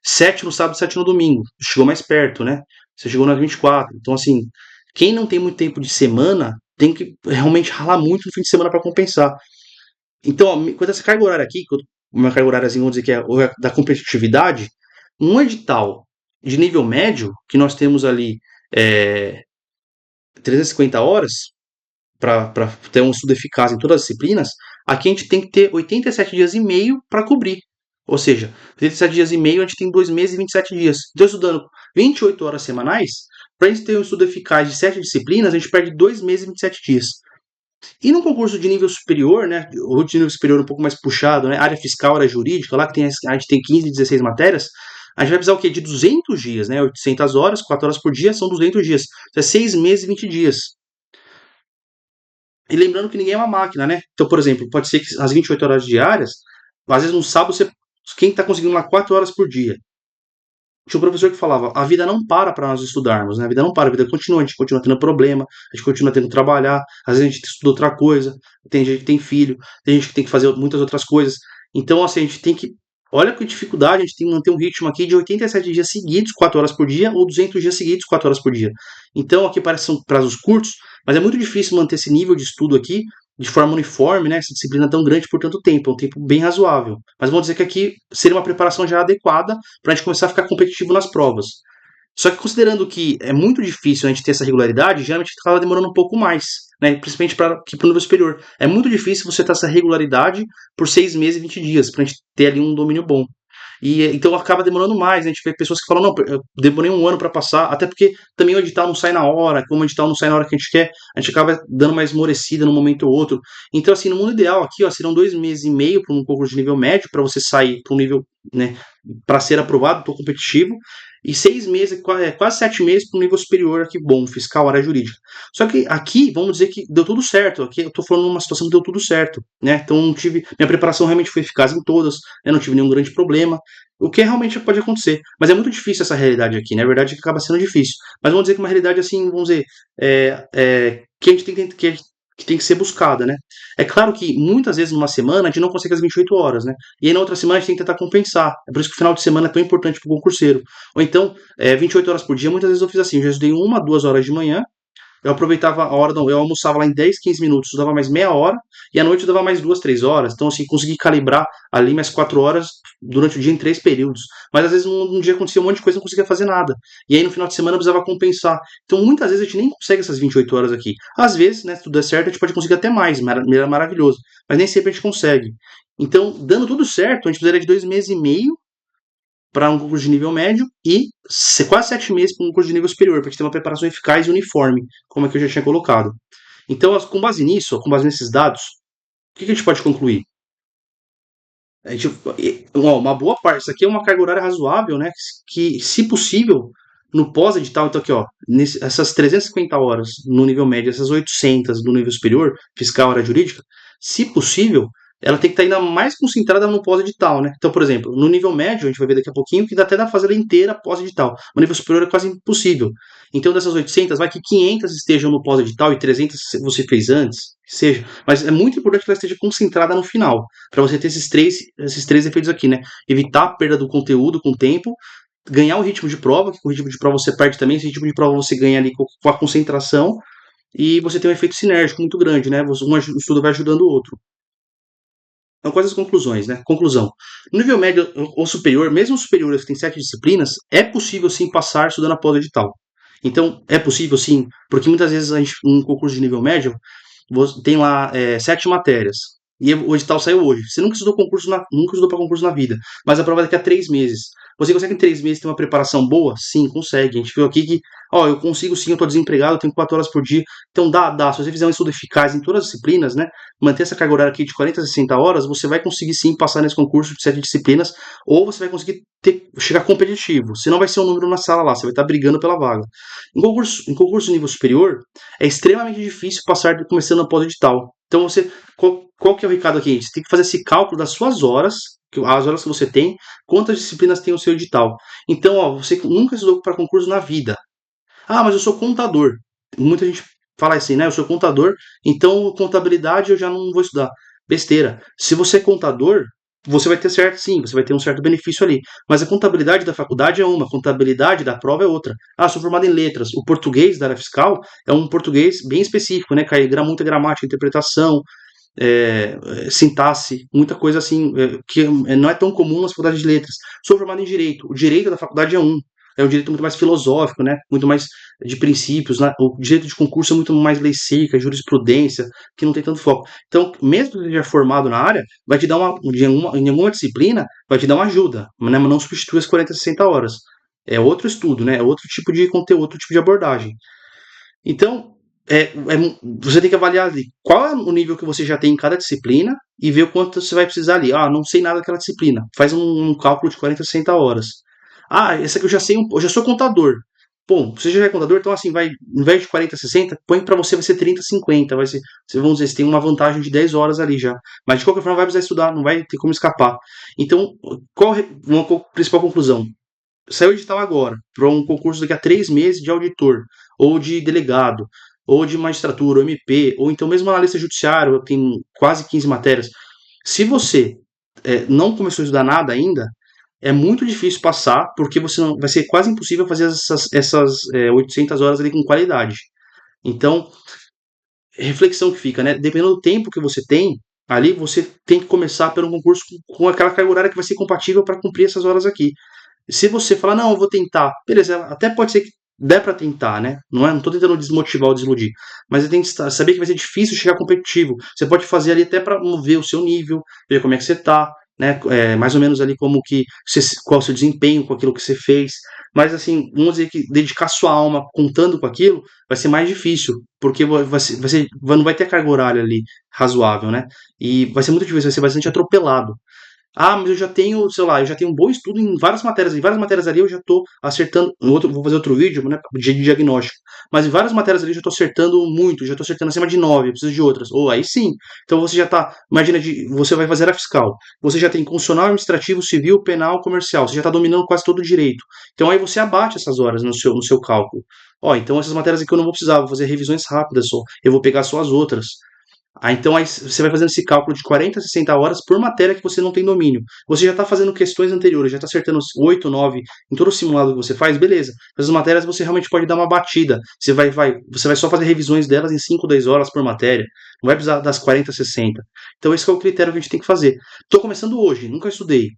7 no sábado, 7 no domingo. Chegou mais perto, né? Você chegou nas 24. Então, assim, quem não tem muito tempo de semana tem que realmente ralar muito no fim de semana para compensar. Então, ó, quanto a essa carga horária aqui, uma carga horária, assim, vamos dizer que é da competitividade, um edital de nível médio, que nós temos ali é, 350 horas, para ter um estudo eficaz em todas as disciplinas, aqui a gente tem que ter 87 dias e meio para cobrir. Ou seja, 87 dias e meio a gente tem 2 meses e 27 dias. Então, estudando 28 horas semanais, para a gente ter um estudo eficaz de 7 disciplinas, a gente perde 2 meses e 27 dias. E num concurso de nível superior, né, ou de nível superior um pouco mais puxado, né, área fiscal, área jurídica, lá que tem, a gente tem 15, 16 matérias, a gente vai precisar o quê? De 200 dias, né, 800 horas, 4 horas por dia, são 200 dias. Isso é 6 meses e 20 dias. E lembrando que ninguém é uma máquina, né? Então, por exemplo, pode ser que as 28 horas diárias, às vezes no sábado, quem está conseguindo lá 4 horas por dia? Tinha um professor que falava, a vida não para nós estudarmos, né? A vida não para, a vida continua, a gente continua tendo problema, a gente continua tendo que trabalhar, às vezes a gente estuda outra coisa, tem gente que tem filho, tem gente que tem que fazer muitas outras coisas. Então, assim, a gente tem que, olha que dificuldade, a gente tem que manter um ritmo aqui de 87 dias seguidos, 4 horas por dia, ou 200 dias seguidos, 4 horas por dia. Então, aqui parece que são prazos curtos, mas é muito difícil manter esse nível de estudo aqui de forma uniforme, né? Essa disciplina tão grande por tanto tempo, é um tempo bem razoável. Mas vamos dizer que aqui seria uma preparação já adequada para a gente começar a ficar competitivo nas provas. Só que considerando que é muito difícil a gente ter essa regularidade, geralmente acaba demorando um pouco mais, né? Principalmente para o nível superior. É muito difícil você ter essa regularidade por 6 meses e 20 dias, para a gente ter ali um domínio bom. E então acaba demorando mais, né? A gente vê pessoas que falam, não, eu demorei um ano para passar, até porque também o edital não sai na hora, como o edital não sai na hora que a gente quer, a gente acaba dando uma esmorecida num momento ou outro. Então, assim, no mundo ideal aqui, ó, serão 2 meses e meio para um concurso de nível médio, para você sair para um nível, né, para ser aprovado, tô competitivo, e 6 meses, quase 7 meses para um nível superior aqui, bom, fiscal, área jurídica. Só que aqui, vamos dizer que deu tudo certo. Aqui eu tô falando numa situação que deu tudo certo, né? Então não tive, minha preparação realmente foi eficaz em todas, né? Não tive nenhum grande problema. O que realmente pode acontecer. Mas é muito difícil essa realidade aqui, né? A verdade é que acaba sendo difícil. Mas vamos dizer que uma realidade assim, vamos dizer, que a gente que tem que ser buscada, né? É claro que muitas vezes numa semana a gente não consegue as 28 horas, né? E aí na outra semana a gente tem que tentar compensar. É por isso que o final de semana é tão importante para o concurseiro. Ou então, 28 horas por dia, muitas vezes eu fiz assim, eu já estudei 1, 2 horas de manhã, eu aproveitava a hora, não, eu almoçava lá em 10, 15 minutos, estudava mais meia hora, e à noite eu dava mais 2, 3 horas. Então, assim, consegui calibrar ali mais 4 horas durante o dia em 3 períodos. Mas às vezes num dia acontecia um monte de coisa e não conseguia fazer nada. E aí no final de semana eu precisava compensar. Então, muitas vezes a gente nem consegue essas 28 horas aqui. Às vezes, né, se tudo der certo, a gente pode conseguir até mais, maravilhoso. Mas nem sempre a gente consegue. Então, dando tudo certo, a gente precisaria de 2 meses e meio para um concurso de nível médio e quase 7 meses para um concurso de nível superior, para a gente ter uma preparação eficaz e uniforme, como é que eu já tinha colocado. Então, com base nisso, com base nesses dados, o que a gente pode concluir? A gente, uma boa parte, isso aqui é uma carga horária razoável, né? Que, se possível, no pós-edital, então aqui, ó, essas 350 horas no nível médio, essas 800 no nível superior, fiscal, área jurídica, se possível, ela tem que estar ainda mais concentrada no pós-edital, né? Então, por exemplo, no nível médio, a gente vai ver daqui a pouquinho, que dá até dá pra fazer ela inteira pós-edital. No nível superior é quase impossível. Então, dessas 800, vai que 500 estejam no pós-edital e 300 você fez antes, que seja. Mas é muito importante que ela esteja concentrada no final, para você ter esses três efeitos aqui, né? Evitar a perda do conteúdo com o tempo, ganhar o ritmo de prova, que com o ritmo de prova você perde também, esse ritmo de prova você ganha ali com a concentração, e você tem um efeito sinérgico muito grande, né? Um estudo vai ajudando o outro. Então, quais as conclusões, né? Conclusão. No nível médio ou superior, mesmo superiores que tem 7 disciplinas, é possível sim passar estudando após o edital. Então, é possível sim, porque muitas vezes a gente, um concurso de nível médio, tem lá 7 matérias. E o edital saiu hoje. Você nunca estudou nunca estudou para concurso na vida, mas a prova é daqui a 3 meses. Você consegue em 3 meses ter uma preparação boa? Sim, consegue. A gente viu aqui que, ó, eu consigo sim, eu estou desempregado, eu tenho 4 horas por dia. Então dá. Se você fizer um estudo eficaz em todas as disciplinas, né? Manter essa carga horária aqui de 40 a 60 horas, você vai conseguir sim passar nesse concurso de 7 disciplinas, ou você vai conseguir chegar competitivo. Você não vai ser um número na sala lá, você vai estar brigando pela vaga. Em concurso de nível superior, é extremamente difícil passar começando após o edital. Então qual que é o recado aqui? Você tem que fazer esse cálculo das suas horas, as horas que você tem, quantas disciplinas tem o seu edital. Então, ó, você nunca estudou para concurso na vida. Ah, mas eu sou contador. Muita gente fala assim, né? Eu sou contador, então contabilidade eu já não vou estudar. Besteira. Se você é contador, você vai ter certo, sim, você vai ter um certo benefício ali. Mas a contabilidade da faculdade é uma, a contabilidade da prova é outra. Ah, sou formado em letras. O português da área fiscal é um português bem específico, né? Cai muita gramática, interpretação. sintaxe, muita coisa assim, que não é tão comum nas faculdades de letras. Sou formado em direito. O direito da faculdade é um direito muito mais filosófico, né? Muito mais de princípios, né? O direito de concurso é muito mais lei seca, jurisprudência, que não tem tanto foco. Então, mesmo que você seja formado na área, vai te dar em alguma disciplina, vai te dar uma ajuda, né? Mas não substitui as 40, 60 horas. É outro estudo, né? É outro tipo de conteúdo, outro tipo de abordagem. Então, você tem que avaliar ali qual é o nível que você já tem em cada disciplina e ver o quanto você vai precisar ali. Ah, não sei nada daquela disciplina. Faz um cálculo de 40, 60 horas. Ah, essa aqui eu já sei, eu já sou contador. Bom, você já é contador, então assim, vai, em vez de 40, 60, põe para você vai ser 30, 50. Vai ser, vamos dizer, você tem uma vantagem de 10 horas ali já. Mas de qualquer forma vai precisar estudar, não vai ter como escapar. Então, qual uma principal conclusão? Saiu o edital agora para um concurso daqui a 3 meses de auditor, ou de delegado, ou de magistratura, ou MP, ou então mesmo analista judiciário, tem quase 15 matérias. Se você não começou a estudar nada ainda, é muito difícil passar, porque você não, vai ser quase impossível fazer essas 800 horas ali com qualidade. Então, reflexão que fica, né? Dependendo do tempo que você tem, ali você tem que começar pelo concurso com aquela carga horária que vai ser compatível para cumprir essas horas aqui. Se você falar, não, eu vou tentar, beleza, até pode ser que dê para tentar, né? Não tô tentando desmotivar ou desiludir, mas você tem que saber que vai ser difícil chegar competitivo. Você pode fazer ali até para ver o seu nível, ver como é que você tá, né? Mais ou menos ali como que qual é o seu desempenho com aquilo que você fez. Mas assim, vamos dizer que dedicar sua alma contando com aquilo vai ser mais difícil, porque não vai ter carga horária ali razoável, né? E vai ser muito difícil, vai ser bastante atropelado. Ah, mas eu já tenho, sei lá, eu já tenho um bom estudo em várias matérias. Em várias matérias ali eu já estou acertando. Vou fazer outro vídeo, né? De diagnóstico. Mas em várias matérias ali eu já estou acertando muito, já estou acertando acima de 9, eu preciso de outras. Ou aí sim. Então você já está. Imagina, você vai fazer a fiscal. Você já tem constitucional, administrativo, civil, penal, comercial. Você já está dominando quase todo o direito. Então aí você abate essas horas no seu cálculo. Ó, então essas matérias aqui eu não vou precisar, vou fazer revisões rápidas só. Eu vou pegar só as outras. Então aí você vai fazendo esse cálculo de 40 a 60 horas por matéria que você não tem domínio. Você já está fazendo questões anteriores, já está acertando 8, 9 em todo o simulado que você faz, beleza. Essas matérias você realmente pode dar uma batida. Você vai só fazer revisões delas em 5, 10 horas por matéria. Não vai precisar das 40 a 60. Então esse é o critério que a gente tem que fazer. Estou começando hoje, nunca estudei.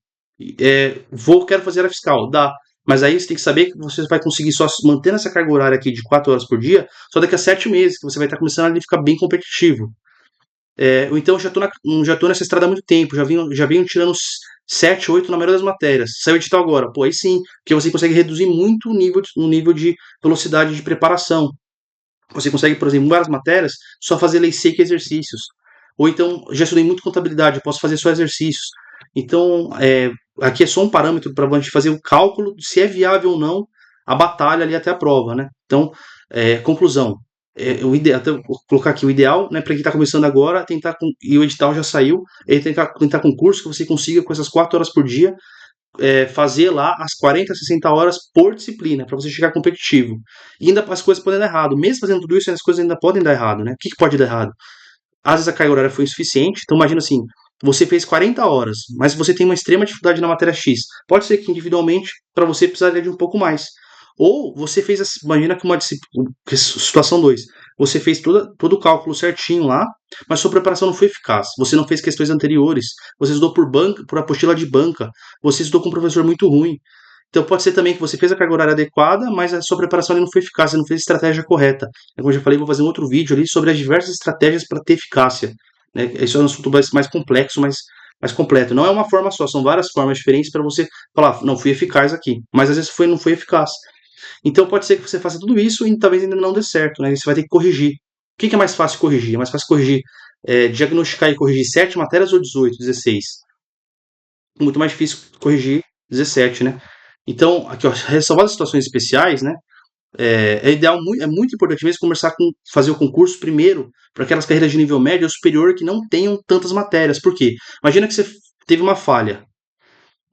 Quero fazer a fiscal. Dá. Mas aí você tem que saber que você vai conseguir só mantendo essa carga horária aqui de 4 horas por dia, só daqui a 7 meses, que você vai estar começando a ficar bem competitivo. Ou então já tô nessa estrada há muito tempo, já venho tirando 7, 8 na maioria das matérias. Saiu o edital agora, pô, aí sim, porque você consegue reduzir muito o nível de velocidade de preparação. Você consegue, por exemplo, em várias matérias, só fazer lei seca e exercícios. Ou então, já estudei muito contabilidade, eu posso fazer só exercícios. Então, aqui é só um parâmetro para a gente fazer o cálculo de se é viável ou não a batalha ali até a prova, né? Então, conclusão. O ideal, vou colocar aqui o ideal, né, para quem está começando agora, e o edital já saiu, tentar concurso que você consiga com essas 4 horas por dia fazer lá as 40, 60 horas por disciplina, para você chegar competitivo. E ainda as coisas podem dar errado. Mesmo fazendo tudo isso, as coisas ainda podem dar errado, né? O que pode dar errado? Às vezes a carga horária foi insuficiente, então imagina assim, você fez 40 horas, mas você tem uma extrema dificuldade na matéria X. Pode ser que individualmente, para você, precisaria de um pouco mais. Ou você fez, imagina que situação 2, você fez todo o cálculo certinho lá, mas sua preparação não foi eficaz. Você não fez questões anteriores, você estudou por apostila de banca, você estudou com um professor muito ruim. Então pode ser também que você fez a carga horária adequada, mas a sua preparação ali não foi eficaz, você não fez a estratégia correta. Como eu já falei, vou fazer um outro vídeo ali sobre as diversas estratégias para ter eficácia. Né? Isso é um assunto mais complexo, mais completo. Não é uma forma só, são várias formas diferentes para você falar, não fui eficaz aqui. Mas às vezes não foi eficaz. Então pode ser que você faça tudo isso e talvez ainda não dê certo, né? Você vai ter que corrigir. O que é mais fácil corrigir? É mais fácil corrigir, diagnosticar e corrigir 7 matérias ou 18, 16? Muito mais difícil corrigir 17, né? Então, aqui, ó, ressalvado as situações especiais, né? Ideal, é muito importante mesmo fazer o concurso primeiro para aquelas carreiras de nível médio ou superior que não tenham tantas matérias. Por quê? Imagina que você teve uma falha,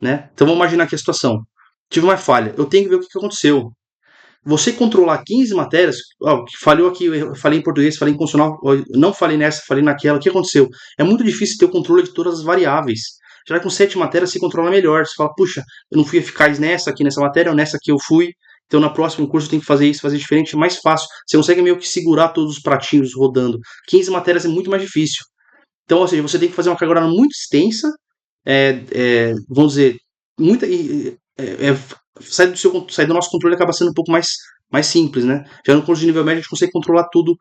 né? Então vamos imaginar aqui a situação. Tive uma falha, eu tenho que ver o que aconteceu. Você controlar 15 matérias, ó, falhou aqui, eu falei em português, falei em constitucional, não falei nessa, falei naquela, o que aconteceu? É muito difícil ter o controle de todas as variáveis. Já com 7 matérias se controla melhor. Você fala, puxa, eu não fui eficaz nessa matéria, ou nessa que eu fui, então na próxima curso eu tenho que fazer isso, fazer diferente, é mais fácil. Você consegue meio que segurar todos os pratinhos rodando. 15 matérias é muito mais difícil. Então, ou seja, você tem que fazer uma carga horária muito extensa, vamos dizer, muita, sair do nosso controle acaba sendo um pouco mais simples, né? Já no curso de nível médio a gente consegue controlar tudo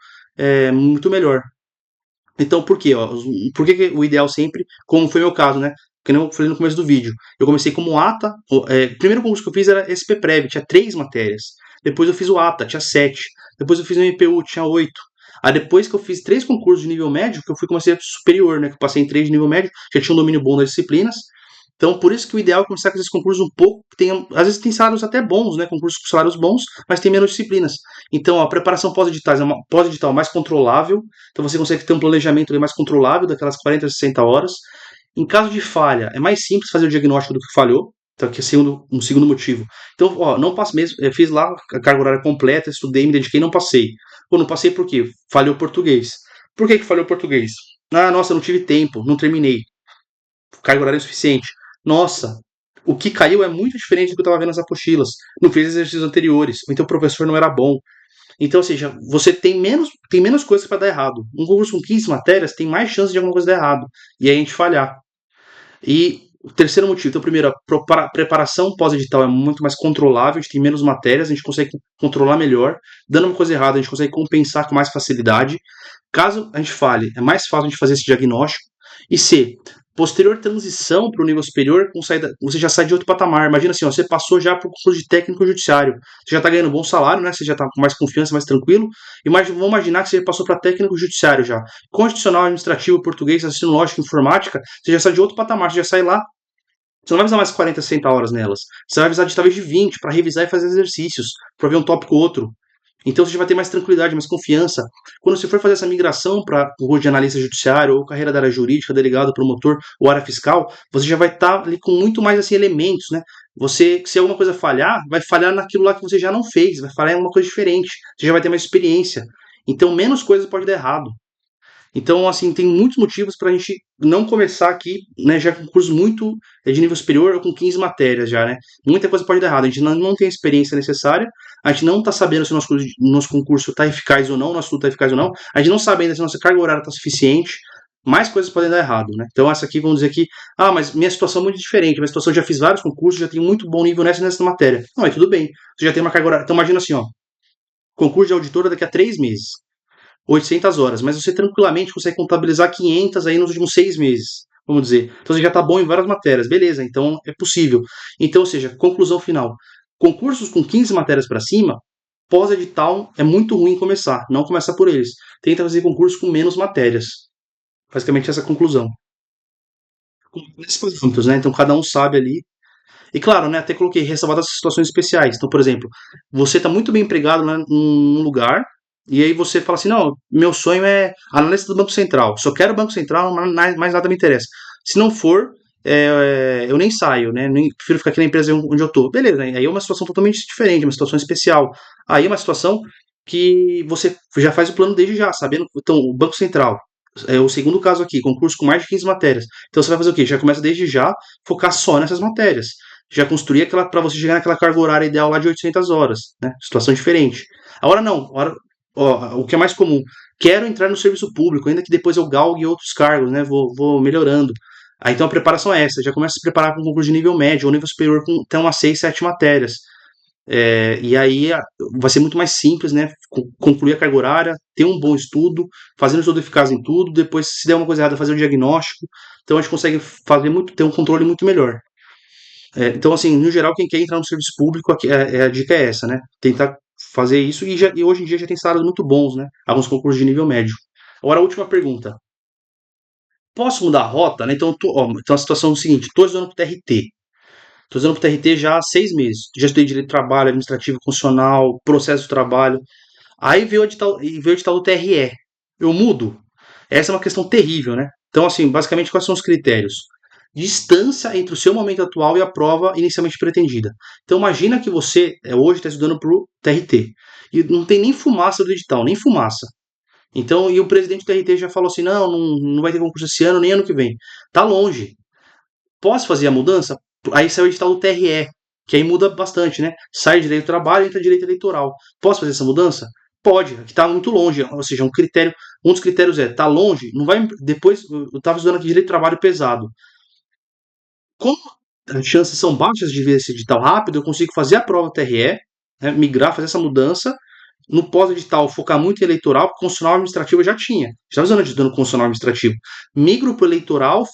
muito melhor. Então, por quê? Ó? Por que o ideal sempre, como foi o meu caso, né? Que nem eu falei no começo do vídeo. Eu comecei como ATA. O primeiro concurso que eu fiz era SP-Prev, tinha 3 matérias. Depois eu fiz o ATA, tinha 7. Depois eu fiz o MPU, tinha 8. Aí depois que eu fiz 3 concursos de nível médio, que eu fui comecei superior, né? Que eu passei em 3 de nível médio, já tinha um domínio bom das disciplinas. Então, por isso que o ideal é começar com esses concursos um pouco. Às vezes tem salários até bons, né? Concursos com salários bons, mas tem menos disciplinas. Então, a preparação pós-editais é uma pós-edital mais controlável. Então, você consegue ter um planejamento ali mais controlável, daquelas 40, 60 horas. Em caso de falha, é mais simples fazer o diagnóstico do que falhou. Então, aqui é um segundo motivo. Então, ó, não passo mesmo. Fiz lá a carga horária completa, estudei, me dediquei, não passei. Pô, não passei por quê? Falhou português. Por que falhou português? Ah, nossa, não tive tempo, não terminei. Carga horária insuficiente. Nossa, o que caiu é muito diferente do que eu estava vendo nas apostilas. Não fez exercícios anteriores. Ou então o professor não era bom. Então, ou seja, você tem menos coisas para dar errado. Um concurso com 15 matérias tem mais chance de alguma coisa dar errado. E aí a gente falhar. E o terceiro motivo, então, primeiro, a preparação pós-edital é muito mais controlável, a gente tem menos matérias, a gente consegue controlar melhor. Dando uma coisa errada, a gente consegue compensar com mais facilidade. Caso a gente falhe, é mais fácil a gente fazer esse diagnóstico. E C, posterior transição para o nível superior, você já sai de outro patamar. Imagina assim, ó, você passou já para o concurso de técnico judiciário. Você já está ganhando um bom salário, né? Você já está com mais confiança, mais tranquilo. Vamos imaginar que você passou para técnico judiciário já. Constitucional, administrativo, português, raciocínio lógico, informática, você já sai de outro patamar, você já sai lá. Você não vai precisar mais 40, 60 horas nelas. Você vai precisar de talvez de 20 para revisar e fazer exercícios, para ver um tópico ou outro. Então você já vai ter mais tranquilidade, mais confiança. Quando você for fazer essa migração para o rol de analista judiciário, ou carreira da área jurídica, delegado, promotor, ou área fiscal, você já vai estar ali com muito mais assim, elementos, né? Você, se alguma coisa falhar, vai falhar naquilo lá que você já não fez, vai falhar em alguma coisa diferente. Você já vai ter mais experiência. Então menos coisas pode dar errado. Então, assim, tem muitos motivos para a gente não começar aqui, né, já com curso muito de nível superior ou com 15 matérias já, né? Muita coisa pode dar errado. A gente não tem a experiência necessária, a gente não está sabendo se o nosso concurso está eficaz ou não, nosso estudo está eficaz ou não, a gente não sabe ainda se a nossa carga horária está suficiente, mais coisas podem dar errado, né? Então, essa aqui, vamos dizer que, mas minha situação é muito diferente, minha situação eu já fiz vários concursos, já tenho muito bom nível nessa matéria. Não, mas tudo bem, você já tem uma carga horária. Então, imagina assim, ó, concurso de auditora daqui a 3 meses. 800 horas, mas você tranquilamente consegue contabilizar 500 aí nos últimos 6 meses, vamos dizer. Então você já está bom em várias matérias, beleza, então é possível. Então, ou seja, conclusão final. Concursos com 15 matérias para cima, pós-edital é muito ruim começar, não começar por eles. Tenta fazer concurso com menos matérias. Basicamente essa é a conclusão. Nesses parâmetros, né? Então cada um sabe ali. E claro, né, até coloquei ressalvadas as situações especiais. Então, por exemplo, você está muito bem empregado né, num lugar, e aí você fala assim, não, meu sonho é analista do Banco Central. Só quero o Banco Central, mais nada me interessa. Se não for, eu nem saio, né? Nem, prefiro ficar aqui na empresa onde eu tô. Beleza, né? Aí é uma situação totalmente diferente, uma situação especial. Aí é uma situação que você já faz o plano desde já, sabendo. Então, o Banco Central. É o segundo caso aqui, concurso com mais de 15 matérias. Então você vai fazer o quê? Já começa desde já focar só nessas matérias. Já construir aquela para você chegar naquela carga horária ideal lá de 800 horas, né? Situação diferente. Agora não, ó, o que é mais comum, quero entrar no serviço público, ainda que depois eu galgue outros cargos, né? Vou melhorando. Aí então a preparação é essa, já começa a se preparar com um concurso de nível médio ou nível superior com até umas 6, 7 matérias. E aí vai ser muito mais simples, né? Concluir a carga horária, ter um bom estudo, fazendo estudo eficaz em tudo, depois, se der uma coisa errada, fazer um diagnóstico. Então a gente consegue ter um controle muito melhor. Então, assim, no geral, quem quer entrar no serviço público, a dica é essa, né? Tentar fazer isso e hoje em dia já tem salários muito bons, né? Alguns concursos de nível médio. Agora, a última pergunta. Posso mudar a rota, né? Então a situação é o seguinte: estou estudando para o TRT. Estou estudando para o TRT já há 6 meses. Já estudei direito de trabalho, administrativo, constitucional, processo de trabalho. Aí veio o edital do TRE. Eu mudo? Essa é uma questão terrível, né? Então, assim, basicamente, quais são os critérios? Distância entre o seu momento atual e a prova inicialmente pretendida. Então, imagina que você hoje está estudando para o TRT e não tem nem fumaça do edital, nem fumaça. Então, e o presidente do TRT já falou assim: não vai ter concurso esse ano nem ano que vem. Tá longe. Posso fazer a mudança? Aí sai o edital do TRE, que aí muda bastante, né? Sai direito do trabalho, entra direito eleitoral. Posso fazer essa mudança? Pode, que está muito longe, ou seja, um dos critérios é, tá longe, não vai, depois, eu estava estudando aqui direito de trabalho pesado, como as chances são baixas de ver esse edital rápido, eu consigo fazer a prova TRE, né, migrar, fazer essa mudança, no pós-edital focar muito em eleitoral, porque constitucional administrativo eu já tinha, já usando estudando constitucional administrativo, migro para o eleitoral,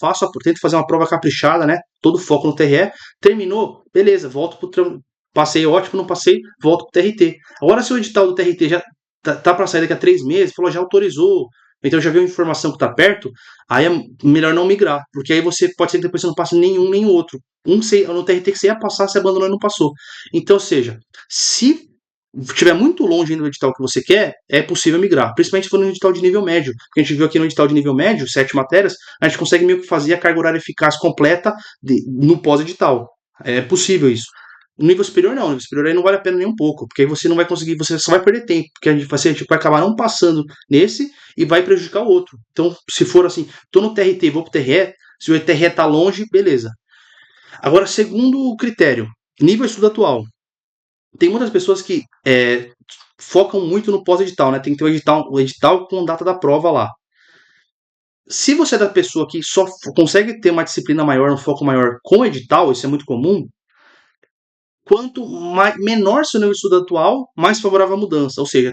tento fazer uma prova caprichada, né, todo foco no TRE, terminou, beleza, volto para o passei ótimo, não passei, volto para o TRT. Agora se o edital do TRT já tá para sair daqui a 3 meses, falou, já autorizou, então já viu a informação que está perto, aí é melhor não migrar, porque aí você pode ser que depois você não passe nenhum nem o outro. No TRT que você ia passar, você abandonou e não passou. Então, ou seja, se estiver muito longe ainda do edital que você quer, é possível migrar, principalmente se for no edital de nível médio. Porque a gente viu aqui no edital de nível médio, 7 matérias, a gente consegue meio que fazer a carga horária eficaz completa no pós-edital. É possível isso. No nível superior, não. No nível superior aí não vale a pena nem um pouco, porque aí você não vai conseguir, você só vai perder tempo, porque a gente vai acabar não passando nesse e vai prejudicar o outro. Então, se for assim, tô no TRT, vou pro TRE, se o TRE tá longe, beleza. Agora, segundo critério, nível estudo atual. Tem muitas pessoas que focam muito no pós-edital, né? Tem que ter o edital com data da prova lá. Se você é da pessoa que só consegue ter uma disciplina maior, um foco maior com edital, isso é muito comum, quanto menor seu nível de estudo atual, mais favorável a mudança. Ou seja,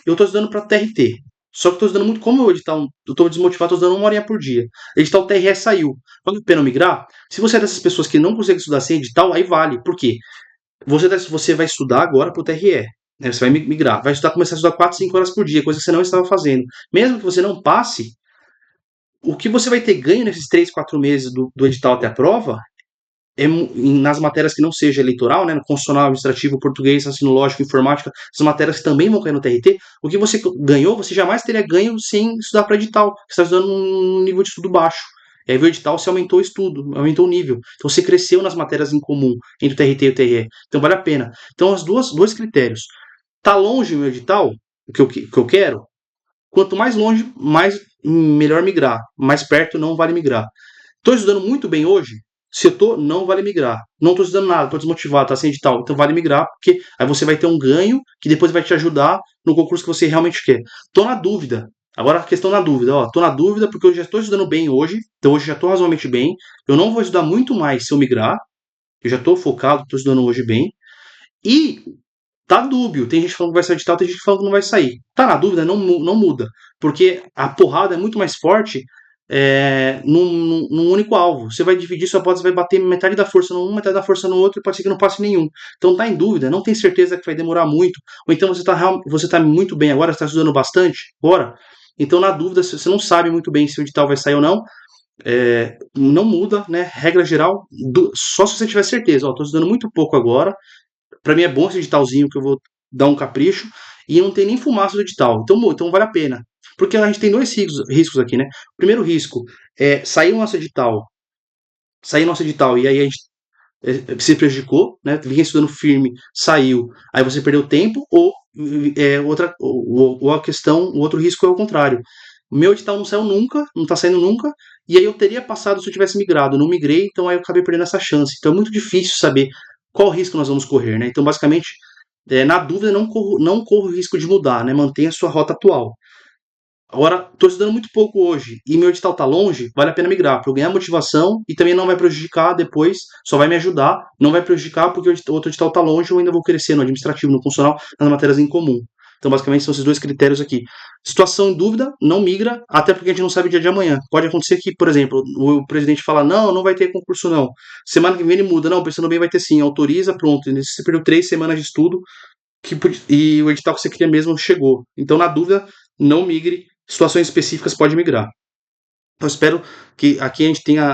eu estou estudando para TRT. Só que estou estudando muito, como o edital, eu estou desmotivado, estou estudando 1 horinha por dia. Edital TRE saiu. Vale a pena migrar? Se você é dessas pessoas que não consegue estudar sem edital, aí vale. Por quê? Você vai estudar agora para o TRE. Né? Você vai migrar. Vai começar a estudar 4, 5 horas por dia, coisa que você não estava fazendo. Mesmo que você não passe, o que você vai ter ganho nesses 3, 4 meses do edital até a prova nas matérias que não seja eleitoral, né, no constitucional, administrativo, português, raciocínio lógico, informática, essas matérias que também vão cair no TRT, o que você ganhou, você jamais teria ganho sem estudar para edital, você está estudando num nível de estudo baixo. E aí, o edital, você aumentou o estudo, aumentou o nível. Então, você cresceu nas matérias em comum entre o TRT e o TRE. Então, vale a pena. Então, dois critérios. Tá longe o meu edital, o que eu quero? Quanto mais longe, melhor migrar. Mais perto, não vale migrar. Estou estudando muito bem hoje? Se eu tô, não vale migrar. Não estou estudando nada, estou desmotivado, tá sem edital. Então vale migrar, porque aí você vai ter um ganho que depois vai te ajudar no concurso que você realmente quer. Tô na dúvida. Agora a questão na dúvida, ó. Tô na dúvida porque eu já estou estudando bem hoje. Então hoje já estou razoavelmente bem. Eu não vou estudar muito mais se eu migrar. Eu já estou focado, estou estudando hoje bem. E tá dúbio. Tem gente falando que vai sair edital, tem gente falando que não vai sair. Tá na dúvida, não muda. Porque a porrada é muito mais forte num único alvo. Você vai dividir sua hipótese, vai bater metade da força num, metade da força no outro, e pode ser que não passe nenhum. Então tá em dúvida, não tem certeza que vai demorar muito, ou então você tá muito bem agora, está estudando bastante agora, então na dúvida, se você não sabe muito bem se o edital vai sair ou não, não muda, né? Regra geral, só se você tiver certeza, ó, tô estudando muito pouco agora, para mim é bom esse editalzinho que eu vou dar um capricho, e não tem nem fumaça do edital, então vale a pena. Porque a gente tem dois riscos aqui, né? O primeiro risco é sair o nosso edital e aí a gente se prejudicou, né? Vinha estudando firme, saiu, aí você perdeu tempo, ou a questão, o outro risco é o contrário. O meu edital não saiu nunca, não está saindo nunca, e aí eu teria passado se eu tivesse migrado. Eu não migrei, então aí eu acabei perdendo essa chance. Então é muito difícil saber qual risco nós vamos correr, né? Então, basicamente, na dúvida, não corro o risco de mudar, né? Mantenha a sua rota atual. Agora, estou estudando muito pouco hoje e meu edital está longe, vale a pena migrar, para eu ganhar motivação e também não vai prejudicar depois, só vai me ajudar, não vai prejudicar porque o outro edital está longe e eu ainda vou crescer no administrativo, no funcional, nas matérias em comum. Então, basicamente, são esses dois critérios aqui. Situação em dúvida, não migra, até porque a gente não sabe o dia de amanhã. Pode acontecer que, por exemplo, o presidente fala, não vai ter concurso não. Semana que vem ele muda, não, pensando bem vai ter sim, autoriza, pronto. Você perdeu 3 semanas de estudo e o edital que você queria mesmo chegou. Então, na dúvida, não migre, situações específicas pode migrar. Eu espero que aqui a gente tenha.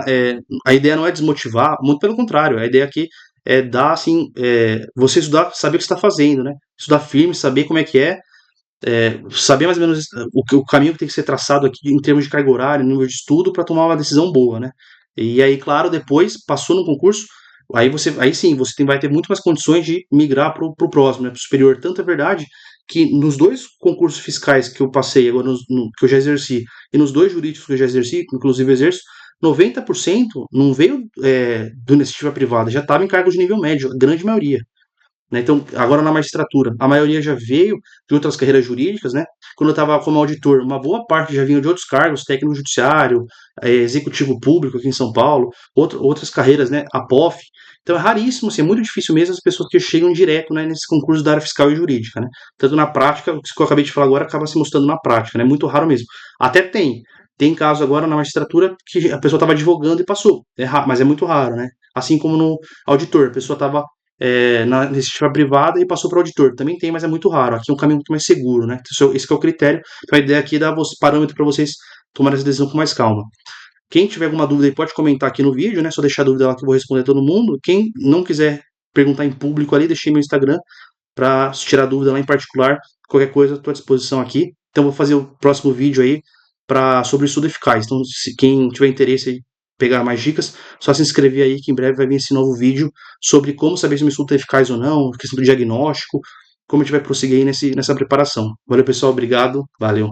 A ideia não é desmotivar, muito pelo contrário, a ideia aqui é dar assim. Você estudar, saber o que você está fazendo, né? Estudar firme, saber como é que saber mais ou menos o caminho que tem que ser traçado aqui em termos de carga horária, nível de estudo, para tomar uma decisão boa, né? E aí, claro, depois, passou no concurso, aí sim, você vai ter muito mais condições de migrar para o próximo, né, para o superior. Tanto é verdade que nos dois concursos fiscais que eu passei, agora que eu já exerci, e nos dois jurídicos que eu já exerci, inclusive exerço, 90% não veio do iniciativa privada, já estava em cargo de nível médio, a grande maioria. né? Então, agora na magistratura, a maioria já veio de outras carreiras jurídicas, né? Quando eu estava como auditor, uma boa parte já vinha de outros cargos, técnico judiciário, executivo público aqui em São Paulo, outras carreiras, né? A POF. Então é raríssimo, assim, é muito difícil mesmo as pessoas que chegam direto, né, nesses concursos da área fiscal e jurídica, né? Tanto na prática, o que eu acabei de falar agora acaba se mostrando na prática, né? Muito raro mesmo. Até tem caso agora na magistratura que a pessoa estava advogando e passou, mas é muito raro, né? Assim como no auditor, a pessoa estava na iniciativa privada e passou para o auditor. Também tem, mas é muito raro. Aqui é um caminho muito mais seguro, né? Esse que é o critério. Então a ideia aqui é dar parâmetro para vocês tomarem essa decisão com mais calma. Quem tiver alguma dúvida aí pode comentar aqui no vídeo, né? Só deixar a dúvida lá que eu vou responder a todo mundo. Quem não quiser perguntar em público ali, deixei meu Instagram para tirar dúvida lá em particular. Qualquer coisa, estou à disposição aqui. Então vou fazer o próximo vídeo aí sobre estudo eficaz. Então, se quem tiver interesse em pegar mais dicas, só se inscrever aí que em breve vai vir esse novo vídeo sobre como saber se o estudo é eficaz ou não, questão do diagnóstico, como a gente vai prosseguir aí nessa preparação. Valeu, pessoal, obrigado, valeu.